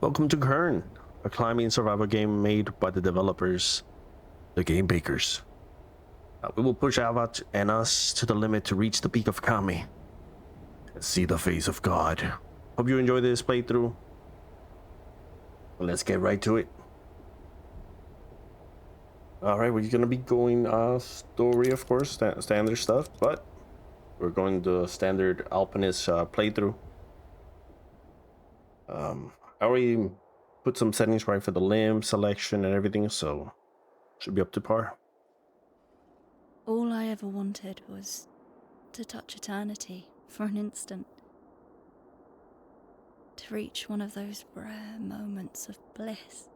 Welcome to Cairn, a climbing survival game made by the developers, the Game Bakers. We will push Avat and us to the limit to reach the peak of Kami and see the face of God. Hope you enjoy this playthrough. Let's get right to it. Alright, we're gonna be going story, of course, standard stuff, but we're going the standard Alpinist playthrough. I already put some settings right for the limb selection and everything, so should be up to par. All I ever wanted was to touch eternity for an instant. To reach one of those rare moments of bliss,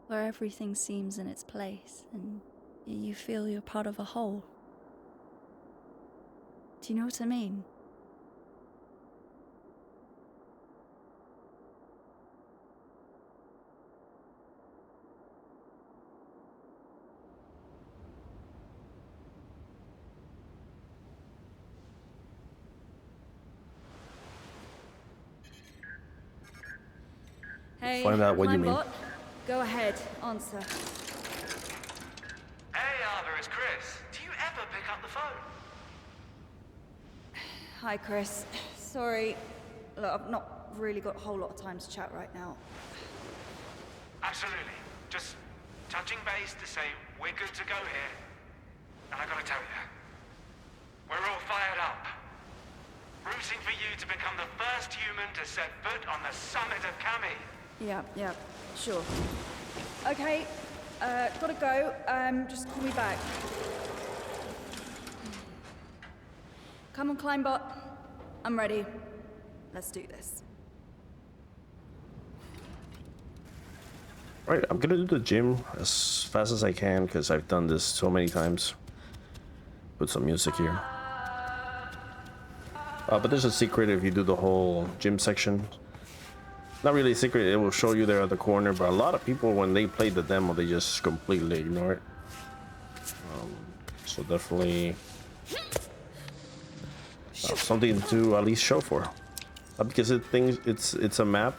where everything seems in its place and you feel you're part of a whole. Do you know what I mean? Hey, Find out what you mean. Bot. Go ahead, answer. Hey, Arthur, it's Chris. Do you ever pick up the phone? Hi, Chris. Sorry. Look, I've not really got a whole lot of time to chat right now. Absolutely. Just touching base to say we're good to go here. And I gotta tell you, we're all fired up. Rooting for you to become the first human to set foot on the summit of Kami. Yeah, sure. Okay, gotta go. Just call me back. Come on, Climbot. I'm ready. Let's do this. Right, I'm gonna do the gym as fast as I can because I've done this so many times. Put some music here. But there's a secret if you do the whole gym section. Not really a secret, it will show you there at the corner, but a lot of people, when they play the demo, they just completely ignore it. So definitely something to at least show for. Because it's a map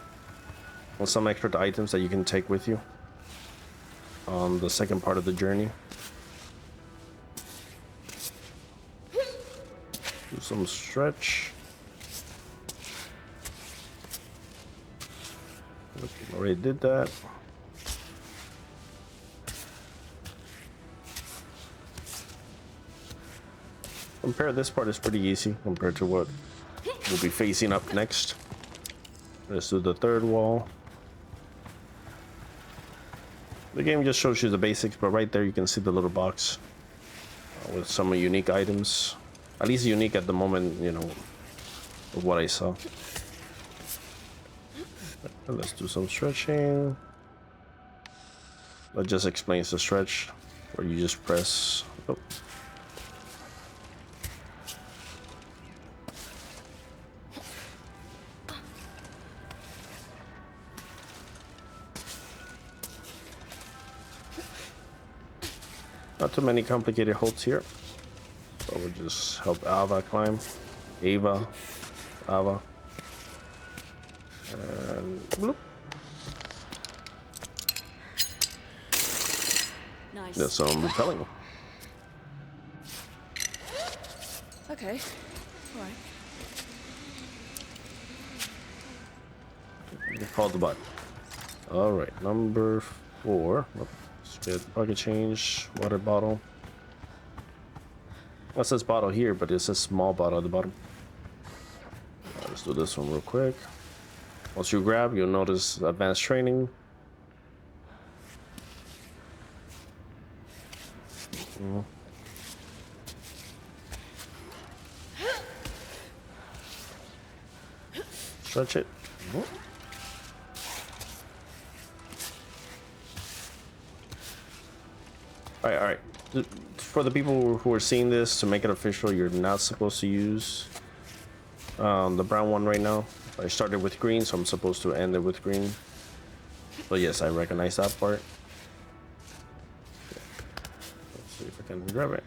with some extra items that you can take with you on the second part of the journey. Do some stretch. Already did that. Compare this part is pretty easy compared to what we'll be facing up next. Let's do the third wall. The game just shows you the basics, but right there you can see the little box with some unique items. At least unique at the moment, you know, of what I saw. Let's do some stretching. That just explains the stretch, where you just press. Oh. Not too many complicated holds here. So we'll just help Ava climb. Ava. And bloop. Nice. That's some repelling. Okay. All right. Call the button. All right, number 4. Let's get bucket change, water bottle. That says bottle here, but it says small bottle at the bottom. Let's do this one real quick. Once you grab, you'll notice advanced training. Stretch it. All right. For the people who are seeing this, to make it official, you're not supposed to use the brown one right now. I started with green, so I'm supposed to end it with green. So yes, I recognize that part. Let's see if I can grab it.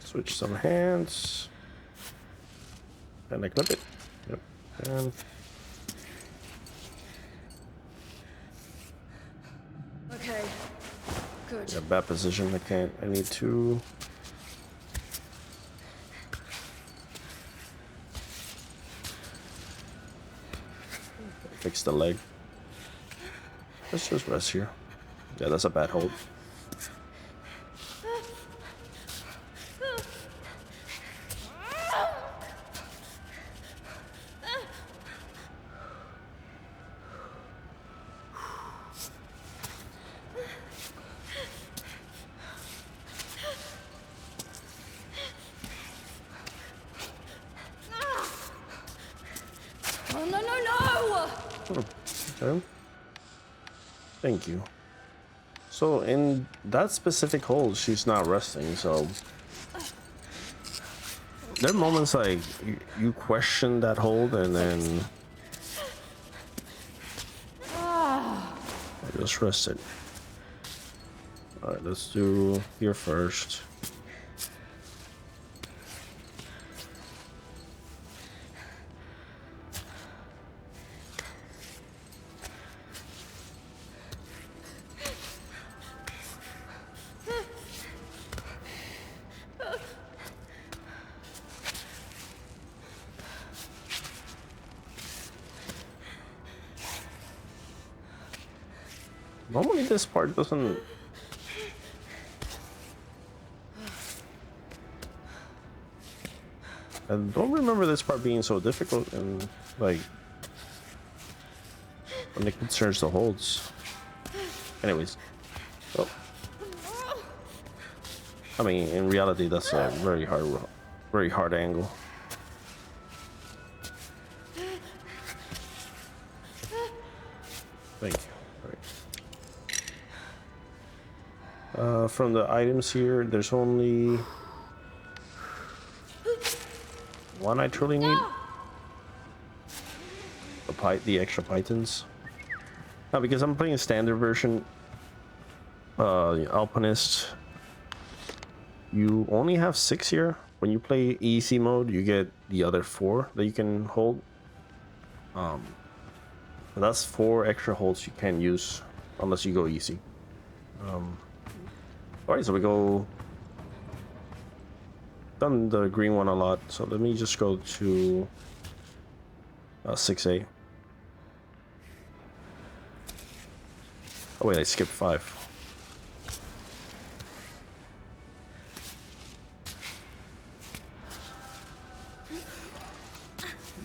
Switch some hands. And I clip it. Yep. And Okay. Good. yeah, bad position. I can't. I need to. Fix the leg. Let's just rest here. Yeah, that's a bad hold. Oh, no, no, no! Okay. Thank you. So in that specific hold, she's not resting, so there are moments like you question that hold and then I just rest it. Alright, let's do here first. Normally this part doesn't... I don't remember this part being so difficult and like when it concerns the holds. Anyways. Oh. I mean, in reality, that's a very hard angle. Thank you. All right. From the items here, there's only one I truly need. The extra pythons. Now, because I'm playing a standard version, Alpinist, you only have 6 here. When you play easy mode, you get the other 4 that you can hold. That's 4 extra holds you can't use unless you go easy. Alright, so we go... Done the green one a lot, so let me just go to 6A. Oh wait, I skipped 5.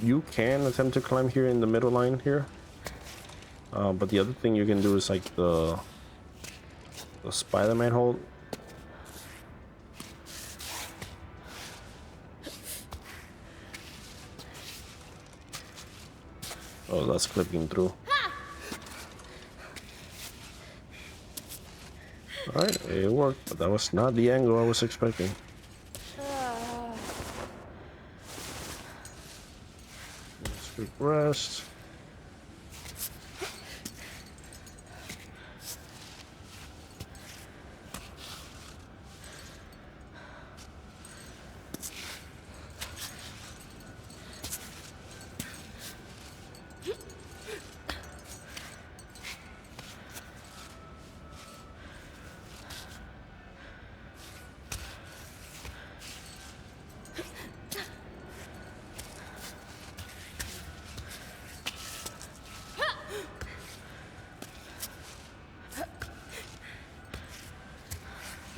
You can attempt to climb here in the middle line here, but the other thing you can do is like the Spider-Man hold. Oh, that's clipping through. Alright, it worked, but that was not the angle I was expecting. Let's quick rest.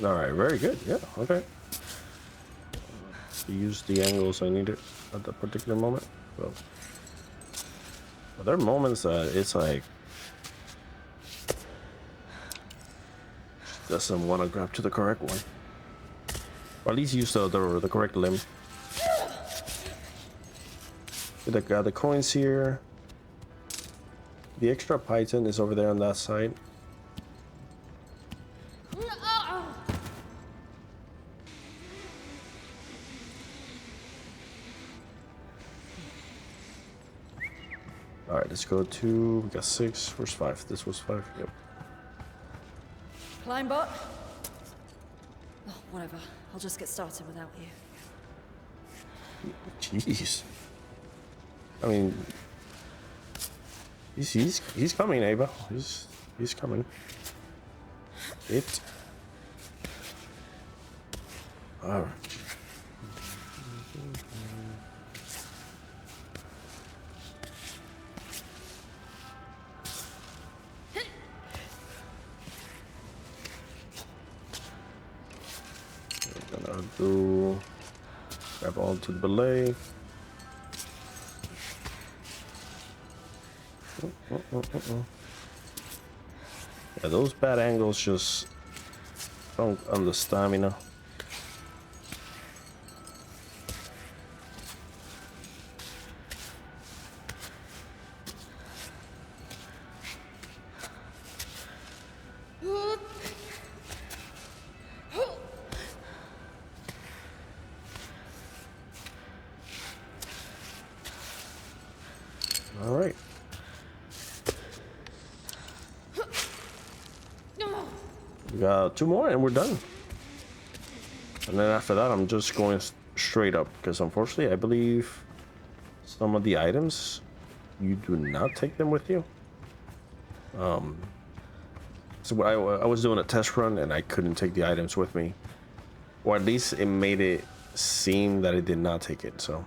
Alright, very good. Yeah, okay. Use the angles I needed at that particular moment. So, but there are moments that it's like doesn't want to grab to the correct one. Or at least use the correct limb. Got the coins here. The extra python is over there on that side. Alright, let's go to... We got 6. Where's 5? This was 5. Yep. Climb bot? Oh, whatever. I'll just get started without you. Jeez. I mean, he's coming, Ava. He's coming. It. All right. We're gonna do grab all to the belay. Yeah, those bad angles just don't on the stamina. All right. We got 2 more and we're done. And then after that, I'm just going straight up because unfortunately, I believe some of the items you do not take them with you. So I was doing a test run and I couldn't take the items with me, or at least it made it seem that I did not take it. So,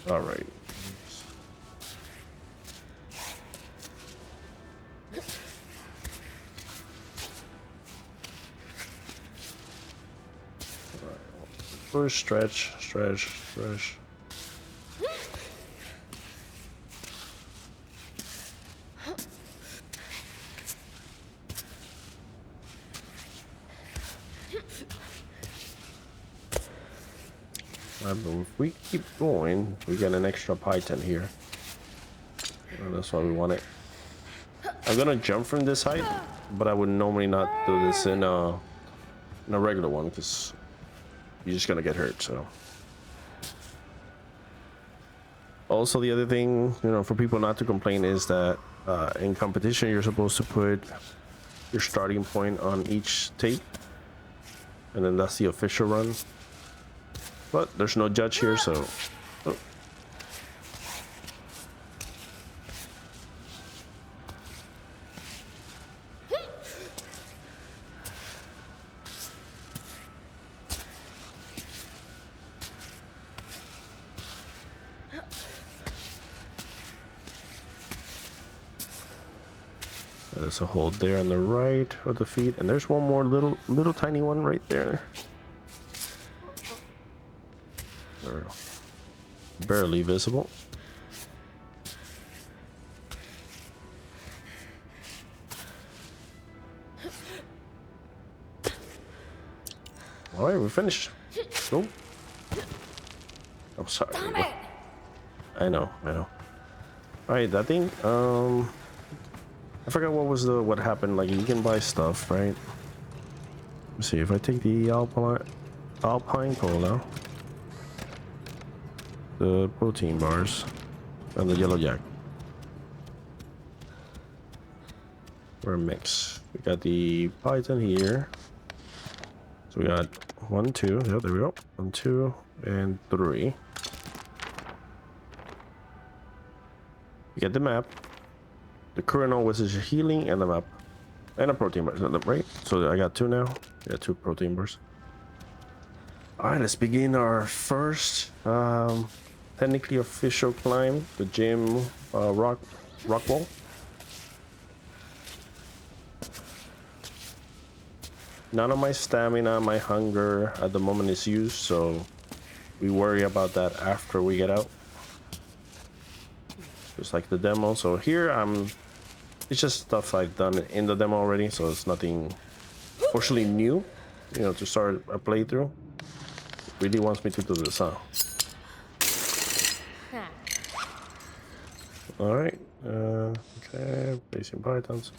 all right. First stretch. But if we keep going, we get an extra python here. And that's why we want it. I'm gonna jump from this height, but I would normally not do this in a regular one because you're just gonna get hurt. So also the other thing, you know, for people not to complain is that in competition you're supposed to put your starting point on each tape, and then that's the official run. But there's no judge here, so oh. There's a hold there on the right of the feet, and there's one more little tiny one right there. They're barely visible. All right, we're finished. Go. I'm sorry. Damn it! I know. All right, I think I forgot what happened. Like, you can buy stuff, right? Let's see if I take the Alpine Cola, the protein bars, and the yellow jack. We're a mix. We got the python here. So we got 1, 2. Yeah, there we go. 1, 2, and 3. You get the map, the kernel, which is healing, and the map, and a protein bar, right? So I got 2 now. Yeah, 2 protein bars. All right, let's begin our first technically official climb, the gym rock wall. None of my stamina, my hunger at the moment is used, so we worry about that after we get out. Just like the demo. So here it's just stuff I've done in the demo already, so it's nothing fortunately new, you know, to start a playthrough. It really wants me to do this, huh? All right. Okay, placing pythons.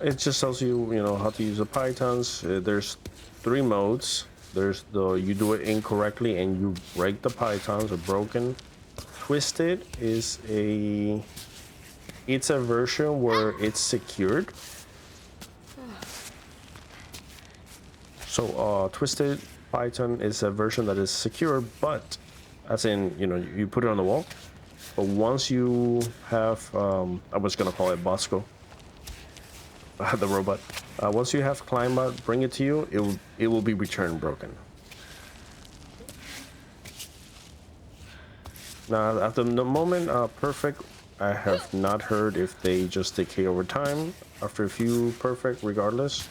It just tells you, you know, how to use the pythons. There's 3 modes. There's the you do it incorrectly and you break the pythons or broken. Twisted is it's a version where it's secured. So Twisted Python is a version that is secure, but as in, you know, you put it on the wall. But once you have, I was gonna call it Bosco, the robot. Once you have Climbbot bring it to you, it will be returned broken. Now, at the moment, perfect, I have not heard if they just decay over time after a few perfect, regardless.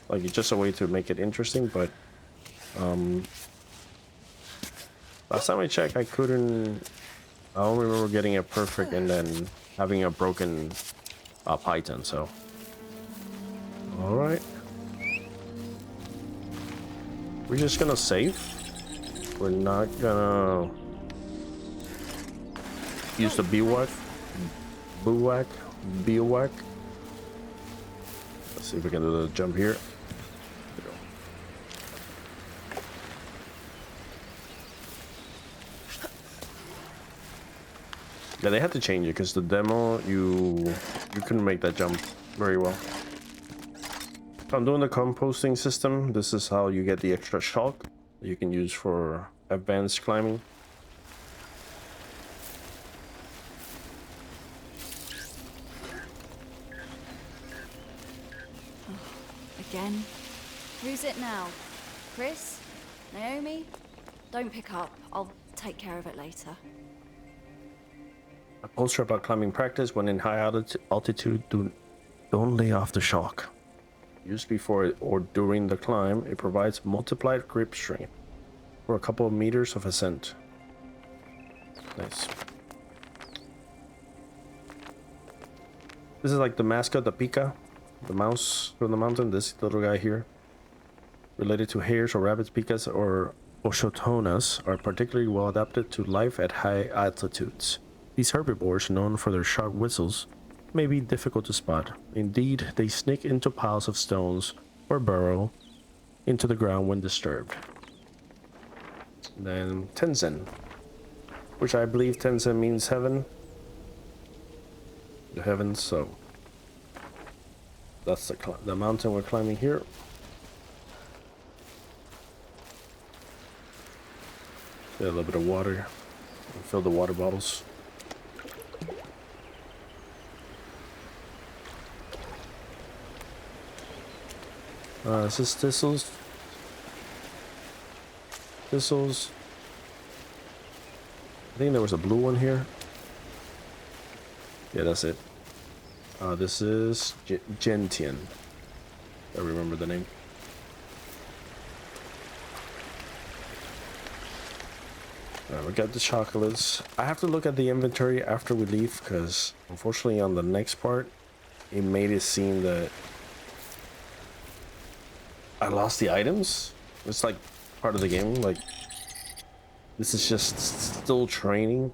Like, it's just a way to make it interesting, but last time I checked, I don't remember getting a perfect and then having a broken Python, so. Alright. We're just gonna save. We're not gonna use the bivouac. Let's see if we can do the jump here. Yeah, they had to change it because the demo you couldn't make that jump very well. So I'm doing the composting system. This is how you get the extra chalk that you can use for advanced climbing. Again? Who's it now? Chris? Naomi? Don't pick up. I'll take care of it later. A poster about climbing practice: when in high altitude, don't lay off the chalk. Used before or during the climb, it provides multiplied grip strength for a couple of meters of ascent. Nice. This is like the mascot, the Pika, the mouse from the mountain. This little guy here, related to hares or rabbits. Pikas or Oshotonas are particularly well adapted to life at high altitudes. These herbivores, known for their sharp whistles, may be difficult to spot. Indeed, they sneak into piles of stones or burrow into the ground when disturbed. Then Tenzen, which I believe Tenzen means heaven. The heavens, so that's the mountain we're climbing here. Get a little bit of water and fill the water bottles. This is thistles. Thistles. I think there was a blue one here. Yeah, that's it. This is Gentian. I remember the name. We got the chocolates. I have to look at the inventory after we leave because unfortunately on the next part, it made it seem that I lost the items. It's like part of the game. Like, this is just still training.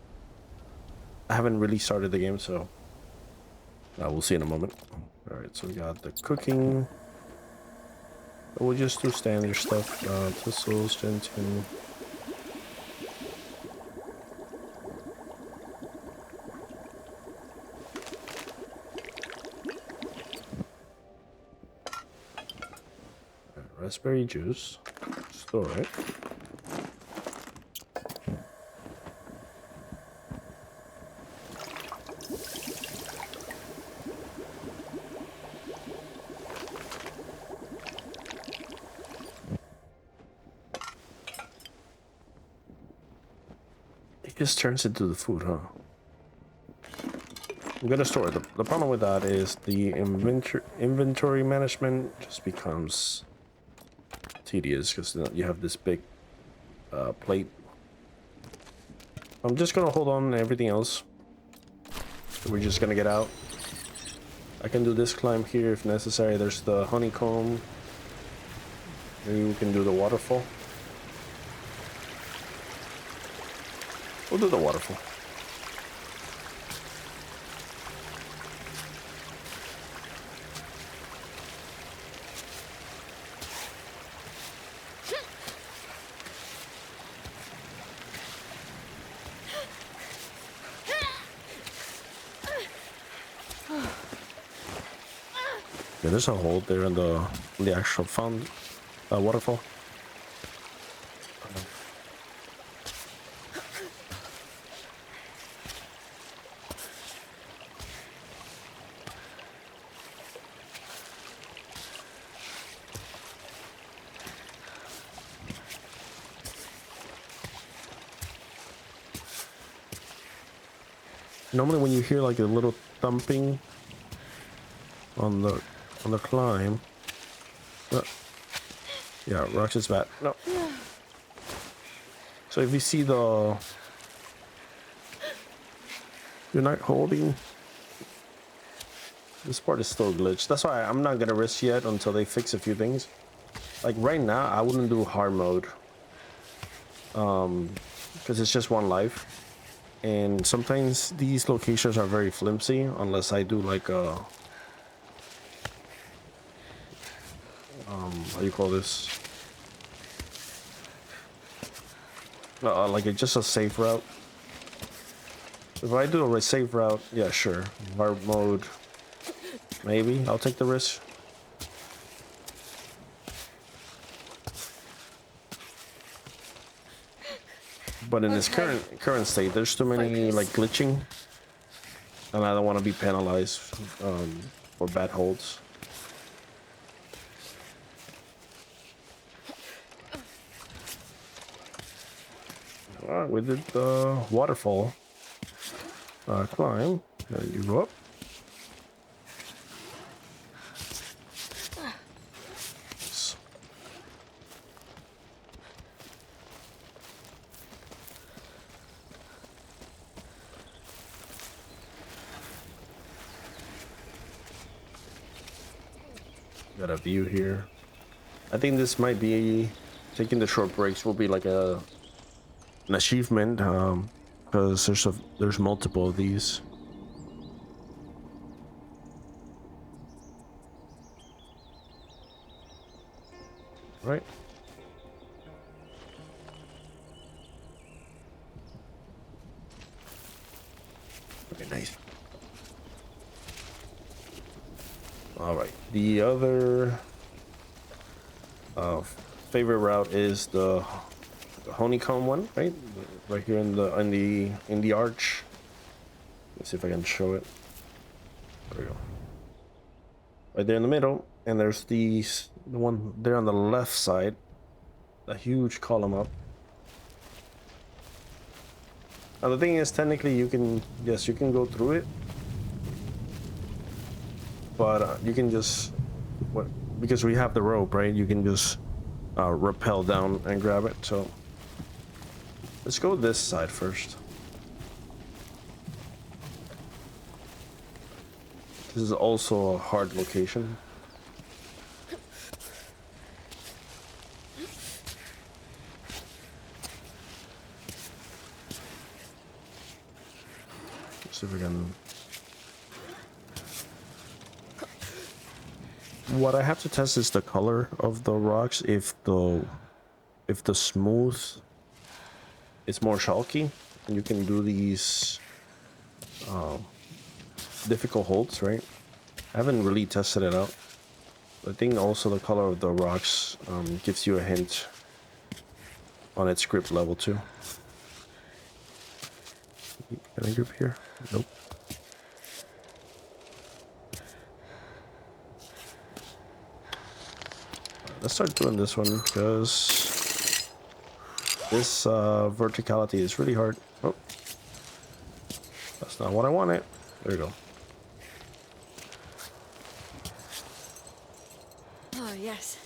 I haven't really started the game, so we'll see in a moment. All right, so we got the cooking. We'll just do standard stuff. Thistles, Gentian. Raspberry juice. Store it. It just turns into the food, huh? I'm gonna store it. The problem with that is the inventory management just becomes tedious because you have this big plate. I'm just gonna hold on to everything else. We're just gonna get out. I can do this climb here if necessary. There's the honeycomb. Maybe we can do the waterfall. We'll do the waterfall. Yeah, there's a hole there in the actual fountain. waterfall. Normally when you hear like a little thumping on the climb, yeah, Rox is bad. No. So if you see you're not holding, this part is still glitched. That's why I'm not gonna risk yet until they fix a few things. Like right now, I wouldn't do hard mode, because it's just one life, and sometimes these locations are very flimsy unless I do like a how do you call this? Like just a safe route. If I do a safe route, yeah, sure. Hard mode, maybe I'll take the risk. But in this current state, there's too many like glitching, and I don't want to be penalized for bad holds. All right, we did the waterfall climb. Then you go up. Got a view here. I think this might be taking the short breaks will be like an achievement, because there's multiple of these. Right. Okay, nice. All right. The other favorite route is the honeycomb one, right? Right here in the arch. Let's see if I can show it. There we go. Right there in the middle, and there's the one there on the left side, a huge column up. Now the thing is, technically, you can go through it, but you can just because we have the rope, right? You can just rappel down and grab it. So let's go this side first. This is also a hard location. Let's see if we can. What I have to test is the color of the rocks. If the smooth is more chalky, and you can do these difficult holds, right? I haven't really tested it out. I think also the color of the rocks gives you a hint on its grip level too. Can I grip here? Nope. Let's start doing this one because this verticality is really hard. Oh, that's not what I wanted. There you go. Oh, yes.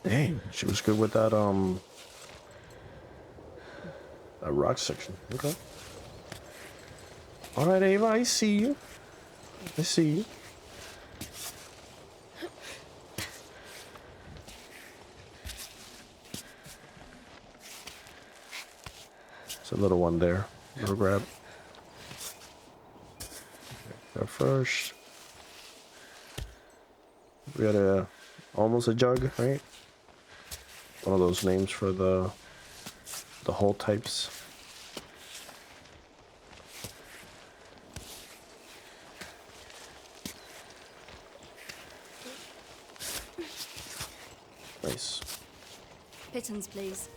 Dang, she was good with that that rock section. Okay. All right, Ava, I see you. I see you. It's a little one there. Little grab. There first. We got almost a jug, right? One of those names for the hole types. Nice. Pittons, please.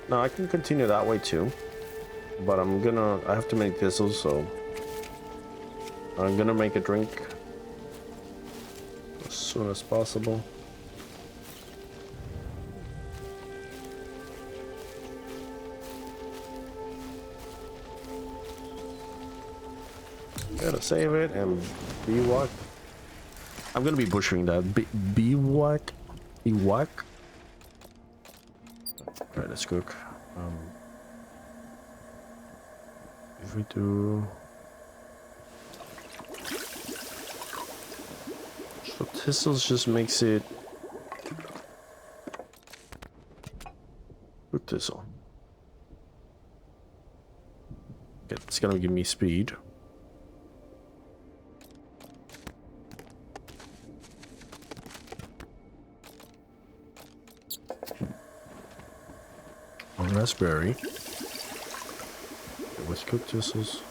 Now I can continue that way too, but I have to make thistles, so I'm gonna make a drink as soon as possible. Gotta save it and be what? I'm gonna be butchering that. Be what? Be what? Alright, let's cook. If we do so thistles just makes it cook thistle. Okay, it's gonna give me speed. Raspberry with cooked thistles.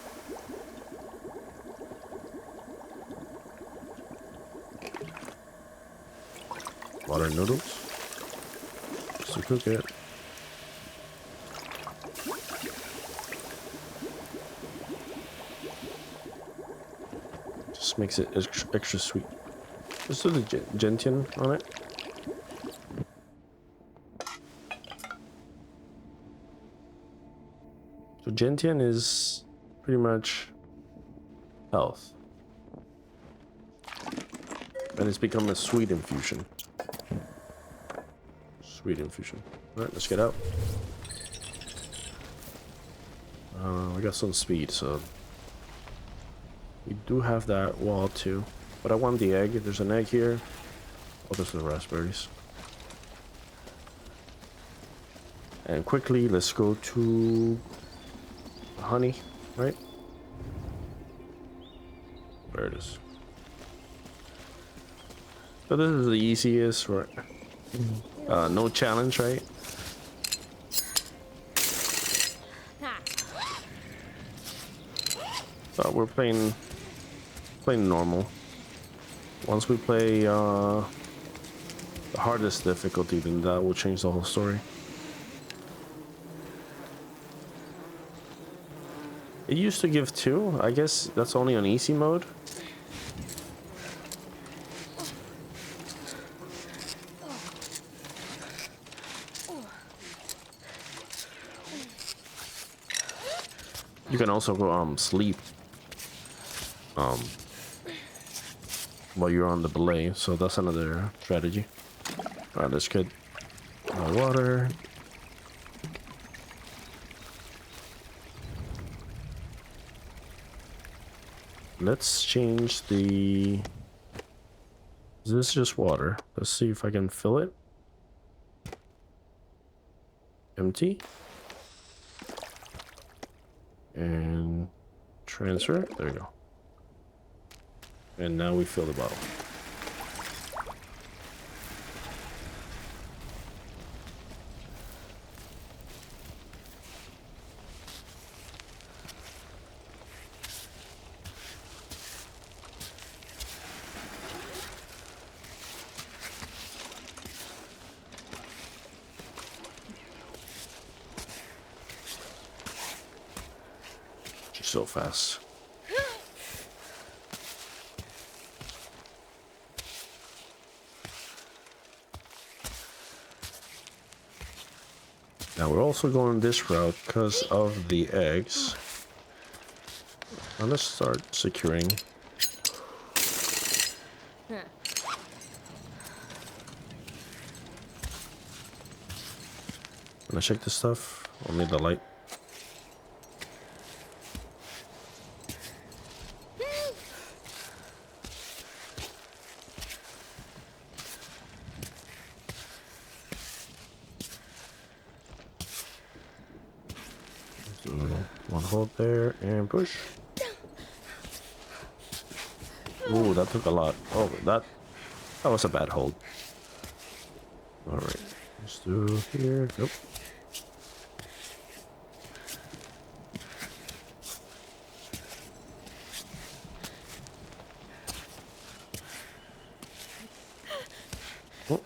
Water noodles just to cook it. Just makes it extra sweet. Just do the gentian on it. So gentian is pretty much health. And it's become a sweet infusion. Sweet infusion. Alright, let's get out. We got some speed, so we do have that wall too. But I want the egg. There's an egg here. Oh, there's the raspberries. And quickly, let's go to honey, right? There it is. So this is the easiest, right? No challenge, right? So we're playing normal. Once we play the hardest difficulty, then that will change the whole story. It used to give 2. I guess that's only on easy mode. You can also go sleep while you're on the belay, so that's another strategy. Alright, let's get water. Let's change the... Is this just water? Let's see if I can fill it. Empty. And transfer. There we go. And now we fill the bottle. So fast. Now we're also going this route because of the eggs. Now let's start securing. When I check this stuff, I'll need the light. One hold there and push. Ooh, that took a lot. Oh, that was a bad hold. All right, let's do here. Nope. Oh,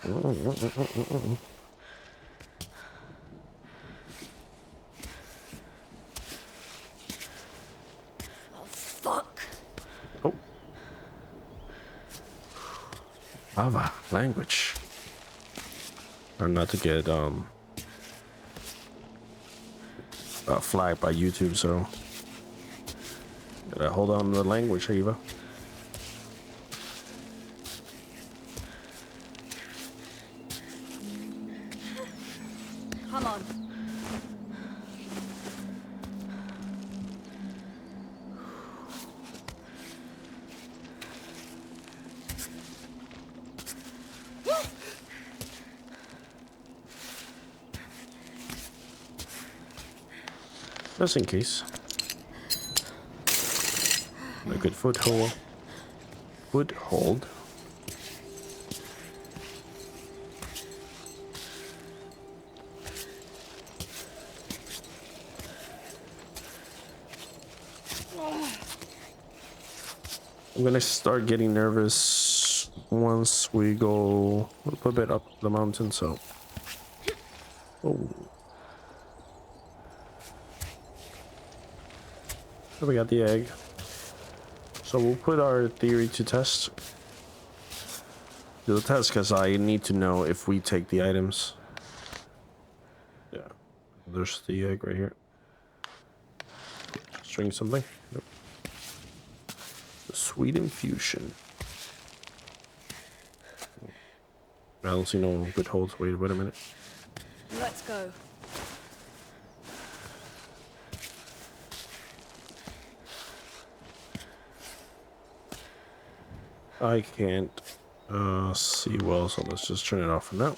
fuck. Oh. Lava language. Or not to get flagged by YouTube, so gotta hold on to the language, Eva. Come on. Just in case. A good foothold. Foothold. I'm gonna start getting nervous once we go a little bit up the mountain, so. Oh. So we got the egg. So we'll put our theory to test. Do the test because I need to know if we take the items. Yeah. There's the egg right here. String something. Nope. The sweet infusion. I don't see no good holds. Wait a minute. Let's go. I can't see well, so let's just turn it off for now.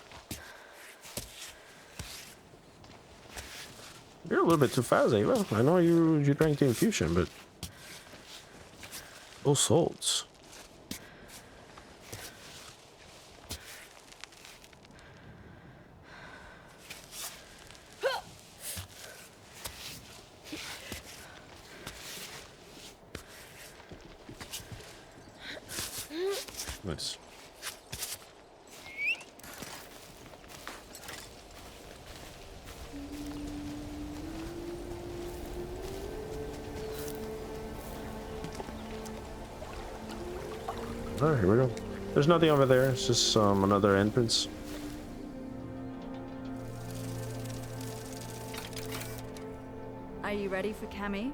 You're a little bit too fast, Ava. I know you drank the infusion, but those salts. Nice. Alright, here we go. There's nothing over there. It's just another entrance. Are you ready for Cammy?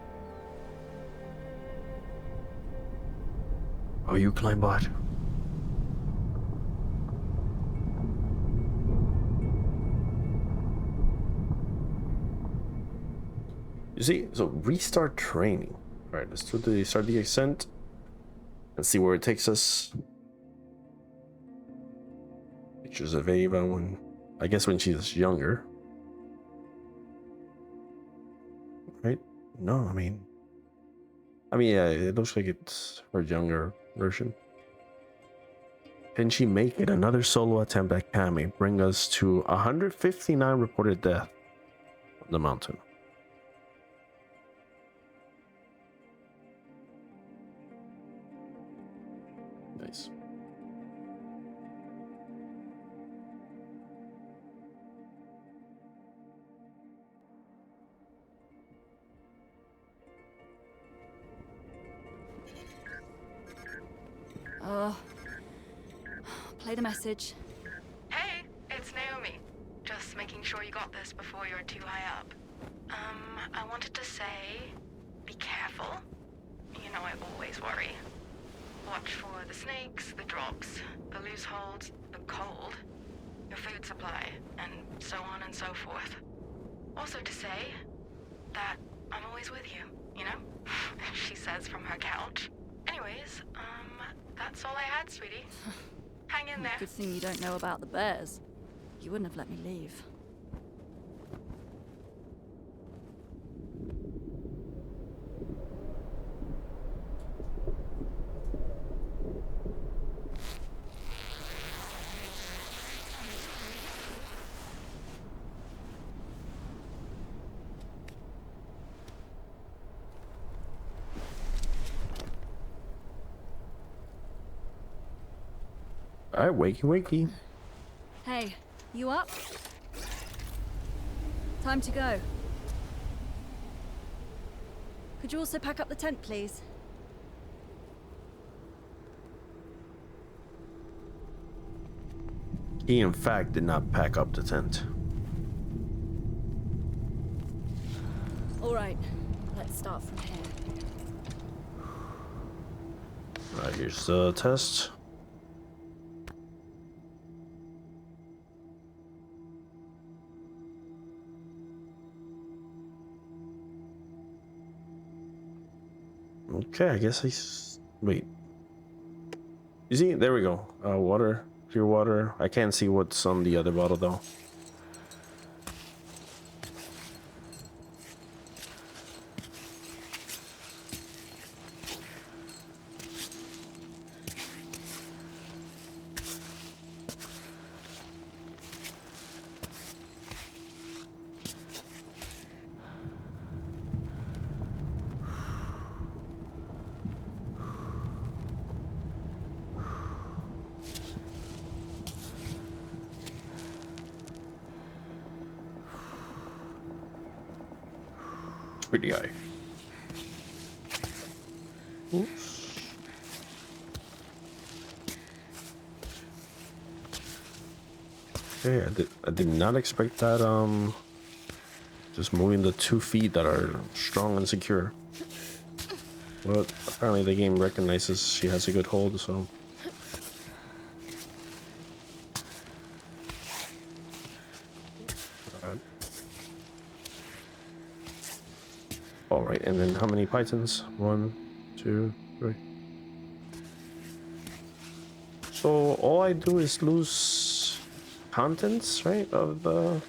Oh, you climb bot. You see, so restart training. All right, let's start the ascent and see where it takes us. Pictures of Ava when, I guess when she's younger. Right? No, I mean, yeah, it looks like it's her younger version. Can she make it? Another solo attempt at Cammy bring us to 159 reported death on the mountain. Nice. Play the message. Hey, it's Naomi. Just making sure you got this before you're too high up. I wanted to say, be careful. You know I always worry. Watch for the snakes, the drops, the loose holds, the cold, your food supply, and so on and so forth. Also to say that I'm always with you, you know? She says from her couch. Anyways, that's all I had, sweetie. Hang in there. Good thing you don't know about the bears. You wouldn't have let me leave. All right, wakey wakey. Hey, you up? Time to go. Could you also pack up the tent, please? He, in fact, did not pack up the tent. All right, let's start from here. Alright, here's the test. Okay, I guess wait. You see, there we go. Water, pure water. I can't see what's on the other bottle though. Pretty high. Oops. Okay, I did not expect that. Just moving the 2 feet that are strong and secure. But apparently the game recognizes she has a good hold, so. All right, and then how many pythons? 1, 2, 3. So all I do is lose contents, right, of the.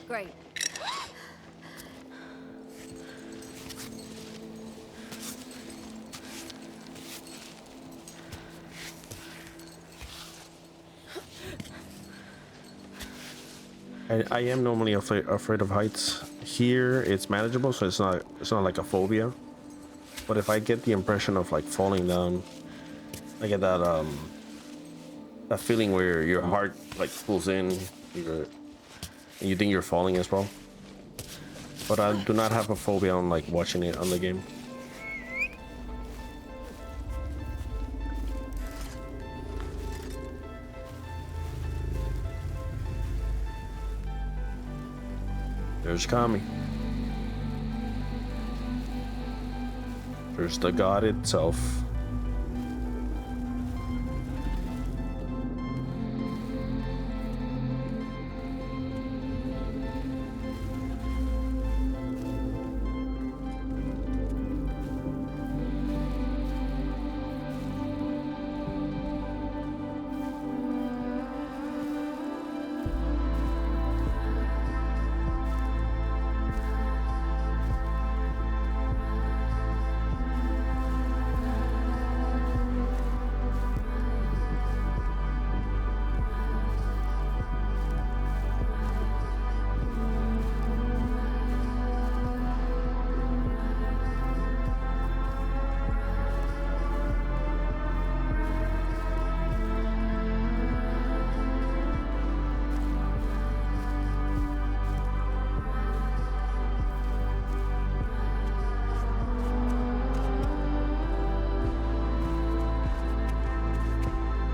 Great. I am normally afraid of heights. Here it's manageable, so it's not like a phobia. But if I get the impression of like falling down, I get that that feeling where your heart like pulls in, and you think you're falling as well. But I do not have a phobia on like watching it on the game. There's Kami. There's the god itself.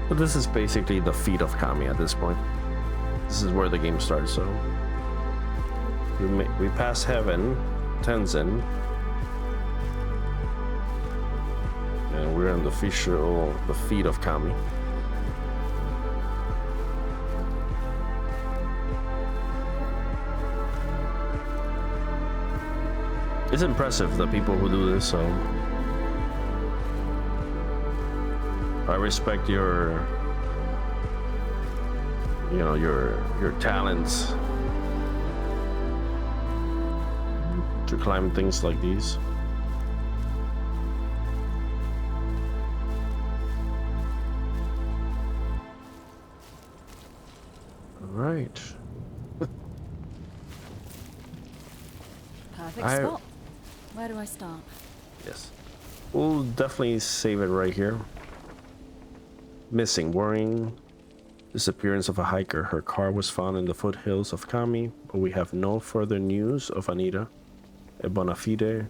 But this is basically the feet of Kami at this point. This is where the game starts, so we pass heaven, Tenzin, and we're in the feet of Kami. It's impressive, the people who do this, so I respect your, you know, your talents to climb things like these. All right. Perfect spot. Where do I start? Yes. We'll definitely save it right here. Missing. Worrying disappearance of a hiker. Her car was found in the foothills of Kami, but we have no further news of Anita, a bona fide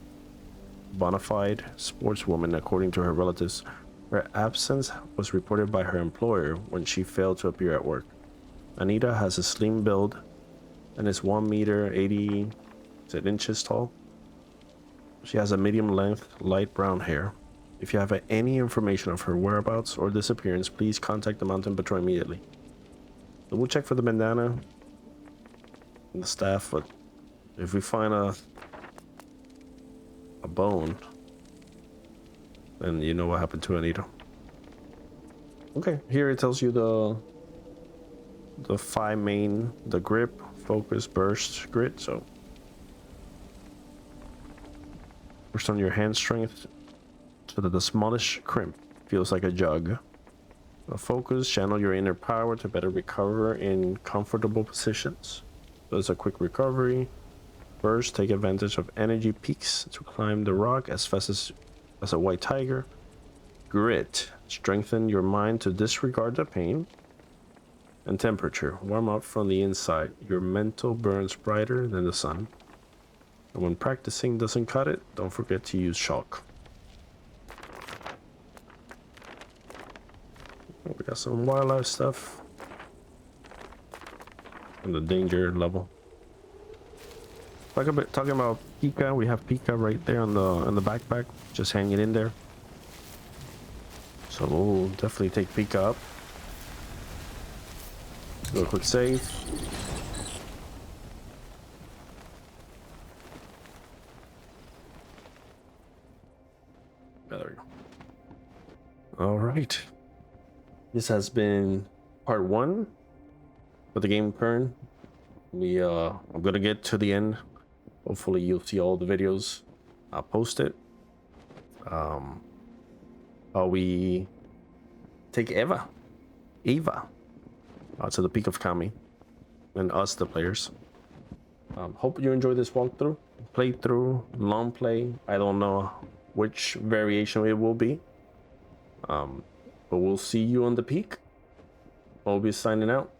sportswoman, according to her relatives. Her absence was reported by her employer when she failed to appear at work. Anita has a slim build and is 1 meter 80 inches tall. She has a medium length light brown hair. If you have any information of her whereabouts or disappearance, please contact the mountain patrol immediately. So we'll check for the bandana and the staff, but if we find a bone, then you know what happened to Anita. Okay, here it tells you the 5 main, the grip, focus, burst, grit. So first on your hand strength, so that the smallest crimp feels like a jug. Focus, channel your inner power to better recover in comfortable positions. So it's a quick recovery. Burst, take advantage of energy peaks to climb the rock as fast as a white tiger. Grit, strengthen your mind to disregard the pain. And temperature, warm up from the inside. Your mental burns brighter than the sun. And when practicing doesn't cut it, don't forget to use chalk. We got some wildlife stuff. And the danger level. Talking about Pika, we have Pika right there on the backpack, just hanging in there. So we'll definitely take Pika up. Do a quick save. There we go. All right. This has been part 1 for the game Cairn. I'm gonna get to the end. Hopefully you'll see all the videos. I'll post it. How we take Eva to the peak of Kami, and us, the players. Hope you enjoy this walkthrough, playthrough, long play. I don't know which variation it will be. But we'll see you on the peak. Mobius signing out.